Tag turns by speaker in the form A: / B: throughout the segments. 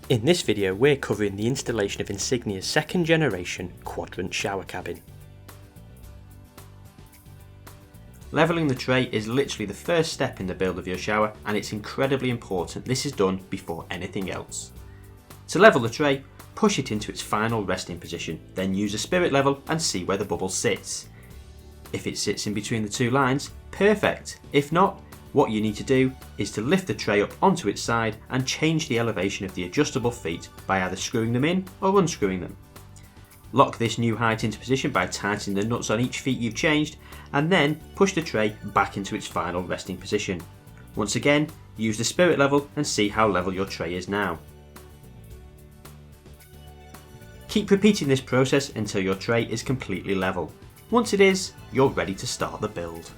A: In this video we're covering the installation of Insignia's second generation Quadrant Shower Cabin. Levelling the tray is literally the first step in the build of your shower, and it's incredibly important this is done before anything else. To level the tray, push it into its final resting position, then use a spirit level and see where the bubble sits. If it sits in between the two lines, perfect. If not, what you need to do is to lift the tray up onto its side and change the elevation of the adjustable feet by either screwing them in or unscrewing them. Lock this new height into position by tightening the nuts on each feet you've changed, and then push the tray back into its final resting position. Once again, use the spirit level and see how level your tray is now. Keep repeating this process until your tray is completely level. Once it is, you're ready to start the build.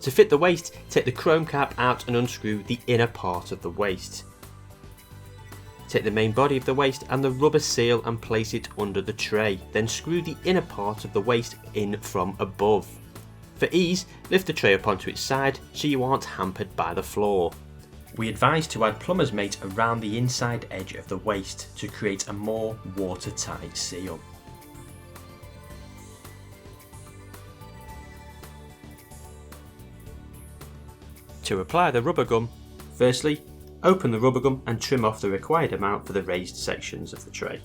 A: To fit the waist, take the chrome cap out and unscrew the inner part of the waist. Take the main body of the waist and the rubber seal and place it under the tray, then screw the inner part of the waist in from above. For ease, lift the tray up onto its side so you aren't hampered by the floor. We advise to add plumber's mate around the inside edge of the waist to create a more watertight seal. To apply the rubber gum, firstly, open the rubber gum and trim off the required amount for the raised sections of the tray.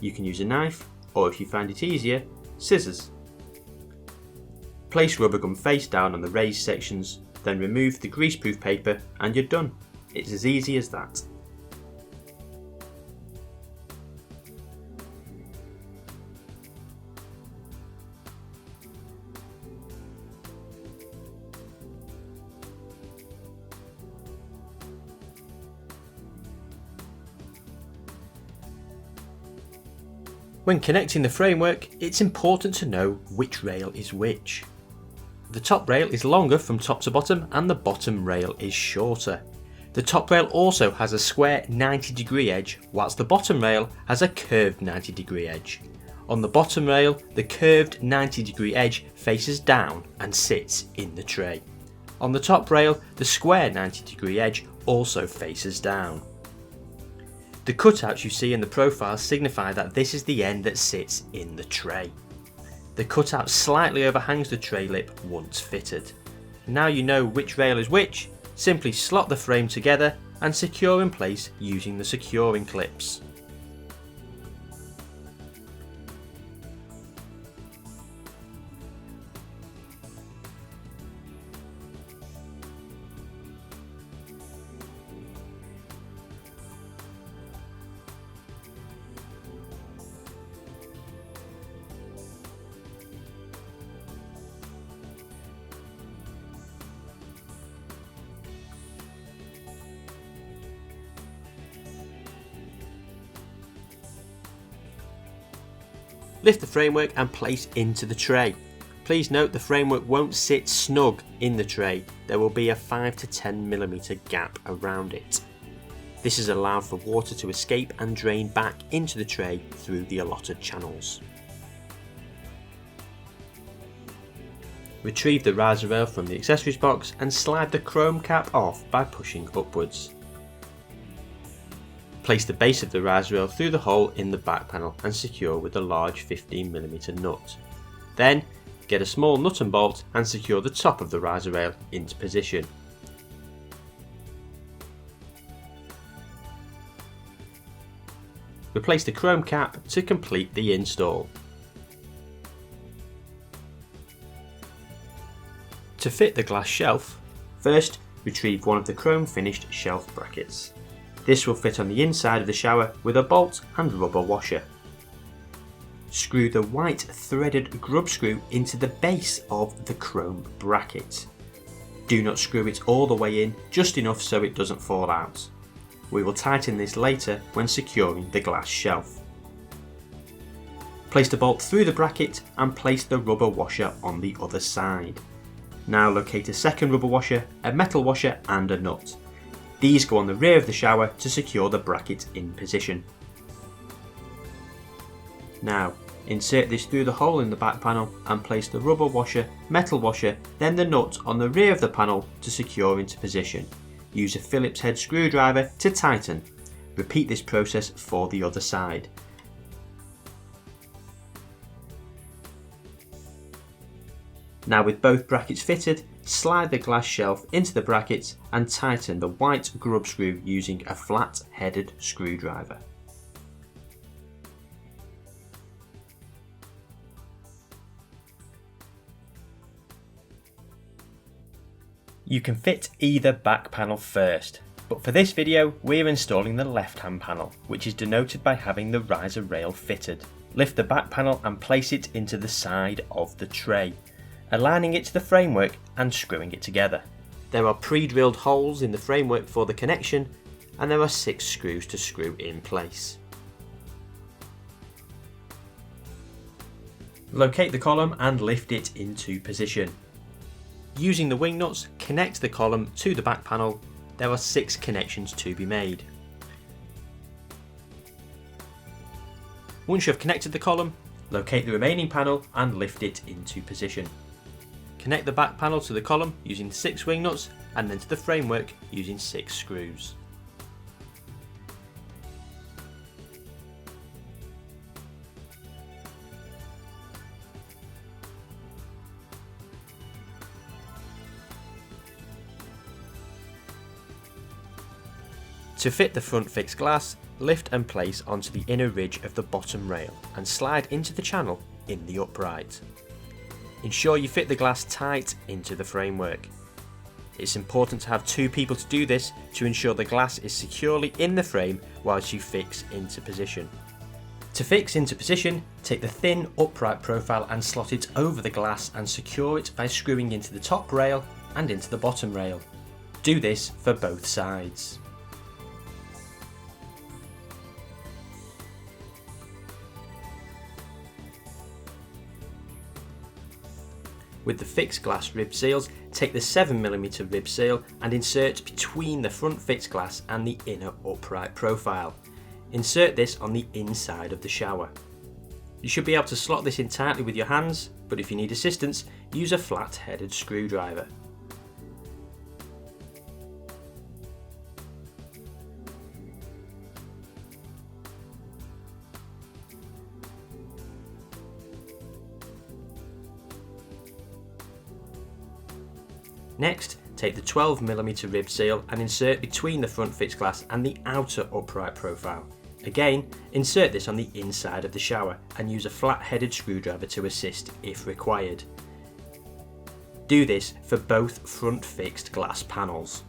A: You can use a knife, or if you find it easier, scissors. Place rubber gum face down on the raised sections, then remove the greaseproof paper and you're done. It's as easy as that. When connecting the framework, it's important to know which rail is which. The top rail is longer from top to bottom and the bottom rail is shorter. The top rail also has a square 90-degree edge, whilst the bottom rail has a curved 90-degree edge. On the bottom rail, the curved 90-degree edge faces down and sits in the tray. On the top rail, the square 90-degree edge also faces down. The cutouts you see in the profile signify that this is the end that sits in the tray. The cutout slightly overhangs the tray lip once fitted. Now you know which rail is which, simply slot the frame together and secure in place using the securing clips. Lift the framework and place into the tray. Please note the framework won't sit snug in the tray, there will be a 5 to 10mm gap around it. This is allowed for water to escape and drain back into the tray through the allotted channels. Retrieve the riser rail from the accessories box and slide the chrome cap off by pushing upwards. Place the base of the riser rail through the hole in the back panel and secure with a large 15mm nut. Then, get a small nut and bolt and secure the top of the riser rail into position. Replace the chrome cap to complete the install. To fit the glass shelf, first retrieve one of the chrome finished shelf brackets. This will fit on the inside of the shower with a bolt and rubber washer. Screw the white threaded grub screw into the base of the chrome bracket. Do not screw it all the way in, just enough so it doesn't fall out. We will tighten this later when securing the glass shelf. Place the bolt through the bracket and place the rubber washer on the other side. Now locate a second rubber washer, a metal washer and a nut. These go on the rear of the shower to secure the bracket in position. Now, Insert this through the hole in the back panel and place the rubber washer, metal washer, then the nut on the rear of the panel to secure into position. Use a Phillips head screwdriver to tighten. Repeat this process for the other side. Now with both brackets fitted, slide the glass shelf into the brackets and tighten the white grub screw using a flat headed screwdriver. You can fit either back panel first, but for this video we're installing the left hand panel, which is denoted by having the riser rail fitted. Lift the back panel and place it into the side of the tray, aligning it to the framework and screwing it together. There are pre-drilled holes in the framework for the connection, and there are 6 screws to screw in place. Locate the column and lift it into position. Using the wing nuts, connect the column to the back panel. There are 6 connections to be made. Once you have connected the column, locate the remaining panel and lift it into position. Connect the back panel to the column using 6 wing nuts and then to the framework using 6 screws. To fit the front fixed glass, lift and place onto the inner ridge of the bottom rail and slide into the channel in the upright. Ensure you fit the glass tight into the framework. It's important to have 2 people to do this to ensure the glass is securely in the frame whilst you fix into position. To fix into position, take the thin upright profile and slot it over the glass and secure it by screwing into the top rail and into the bottom rail. Do this for both sides. With the fixed glass rib seals, take the 7mm rib seal and insert between the front fixed glass and the inner upright profile. Insert this on the inside of the shower. You should be able to slot this in tightly with your hands, but if you need assistance, use a flat headed screwdriver. Next, take the 12mm rib seal and insert between the front fixed glass and the outer upright profile. Again, insert this on the inside of the shower and use a flat-headed screwdriver to assist if required. Do this for both front fixed glass panels.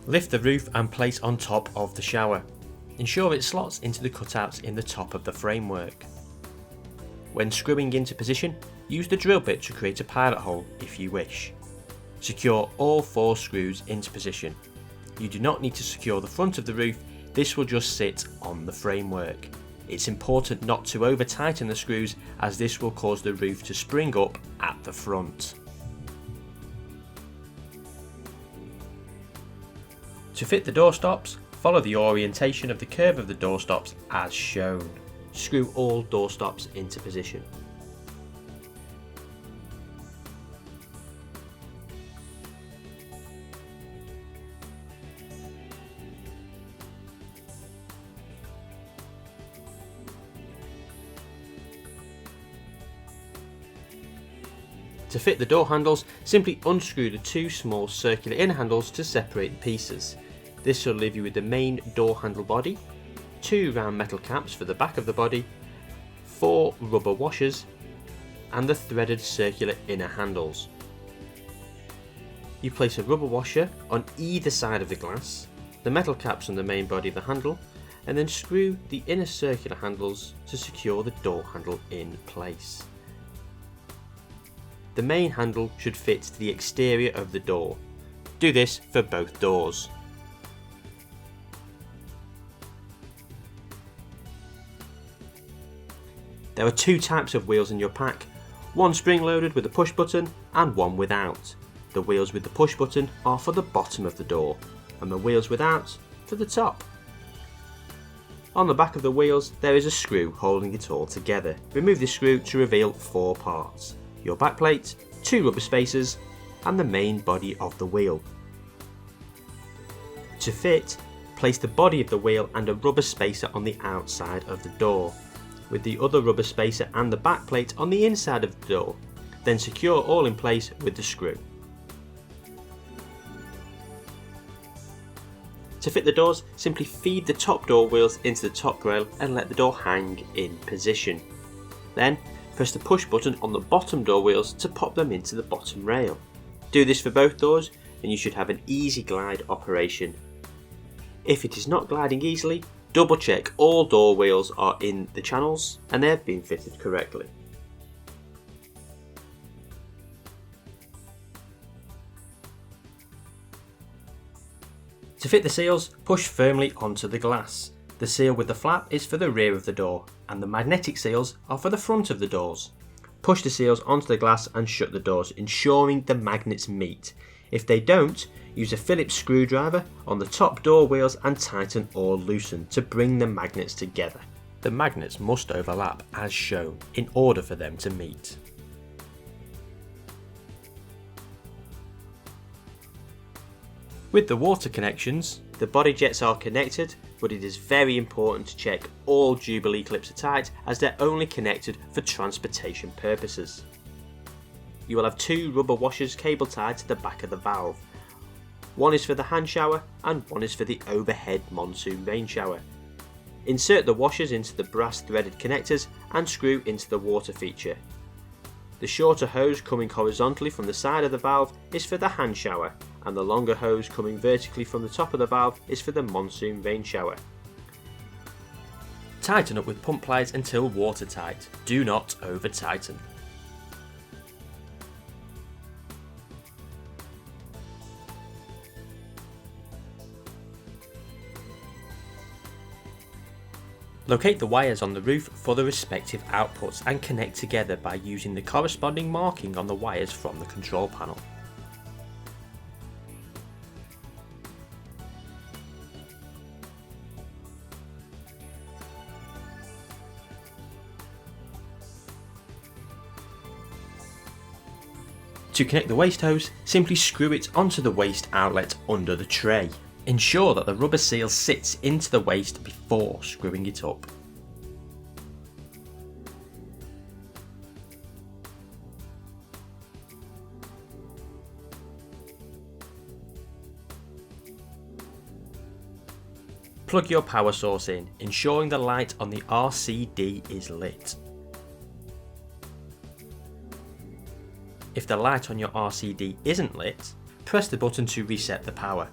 A: Lift the roof and place on top of the shower. Ensure it slots into the cutouts in the top of the framework. When screwing into position, use the drill bit to create a pilot hole if you wish. Secure all 4 screws into position. You do not need to secure the front of the roof, this will just sit on the framework. It's important not to over tighten the screws as this will cause the roof to spring up at the front. To fit the doorstops, follow the orientation of the curve of the doorstops as shown. Screw all doorstops into position. To fit the door handles, simply unscrew the 2 small circular inner handles to separate the pieces. This will leave you with the main door handle body, 2 round metal caps for the back of the body, 4 rubber washers, and the threaded circular inner handles. You place a rubber washer on either side of the glass, the metal caps on the main body of the handle, and then screw the inner circular handles to secure the door handle in place. The main handle should fit to the exterior of the door. Do this for both doors. There are 2 types of wheels in your pack. one spring loaded with a push button and one without. The wheels with the push button are for the bottom of the door and the wheels without for the top. On the back of the wheels there is a screw holding it all together. Remove the screw to reveal 4 parts: your backplate, 2 rubber spacers and the main body of the wheel. To fit, place the body of the wheel and a rubber spacer on the outside of the door, with the other rubber spacer and the backplate on the inside of the door, then secure all in place with the screw. To fit the doors, simply feed the top door wheels into the top rail and let the door hang in position. Then press the push button on the bottom door wheels to pop them into the bottom rail. Do this for both doors and you should have an easy glide operation. If it is not gliding easily, double check all door wheels are in the channels and they have been fitted correctly. To fit the seals, push firmly onto the glass. The seal with the flap is for the rear of the door and the magnetic seals are for the front of the doors. Push the seals onto the glass and shut the doors, ensuring the magnets meet. If they don't, use a Phillips screwdriver on the top door wheels and tighten or loosen to bring the magnets together. The magnets must overlap as shown in order for them to meet. With the water connections, the body jets are connected, but it is very important to check all Jubilee clips are tight as they're only connected for transportation purposes. You will have 2 rubber washers cable tied to the back of the valve. One is for the hand shower and one is for the overhead Monsoon rain shower. Insert the washers into the brass threaded connectors and screw into the water feature. The shorter hose coming horizontally from the side of the valve is for the hand shower, and the longer hose coming vertically from the top of the valve is for the Monsoon rain shower. Tighten up with pump pliers until watertight. Do not over tighten. Locate the wires on the roof for the respective outputs and connect together by using the corresponding marking on the wires from the control panel. To connect the waste hose, simply screw it onto the waste outlet under the tray. Ensure that the rubber seal sits into the waste before screwing it up. Plug your power source in, ensuring the light on the RCD is lit. If the light on your RCD isn't lit, press the button to reset the power.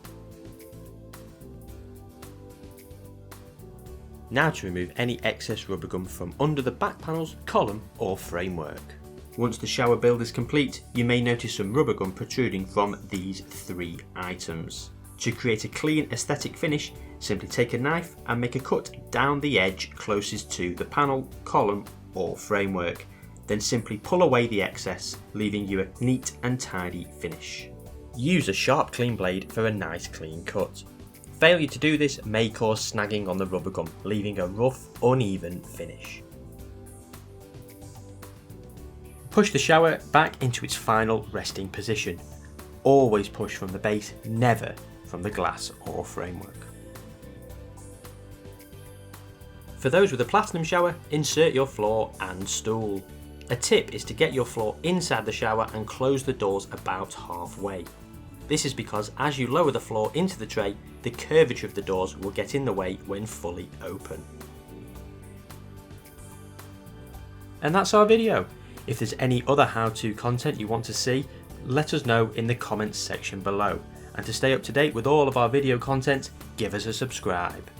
A: Now to remove any excess rubber gum from under the back panels, column or framework. Once the shower build is complete, you may notice some rubber gum protruding from these 3 items. To create a clean aesthetic finish, simply take a knife and make a cut down the edge closest to the panel, column or framework. Then simply pull away the excess, leaving you a neat and tidy finish. Use a sharp clean blade for a nice clean cut. Failure to do this may cause snagging on the rubber gum, leaving a rough, uneven finish. Push the shower back into its final resting position. Always push from the base, never from the glass or framework. For those with a platinum shower, insert your floor and stool. A tip is to get your floor inside the shower and close the doors about halfway. This is because as you lower the floor into the tray, the curvature of the doors will get in the way when fully open. And that's our video. If there's any other how-to content you want to see, let us know in the comments section below. And to stay up to date with all of our video content, give us a subscribe.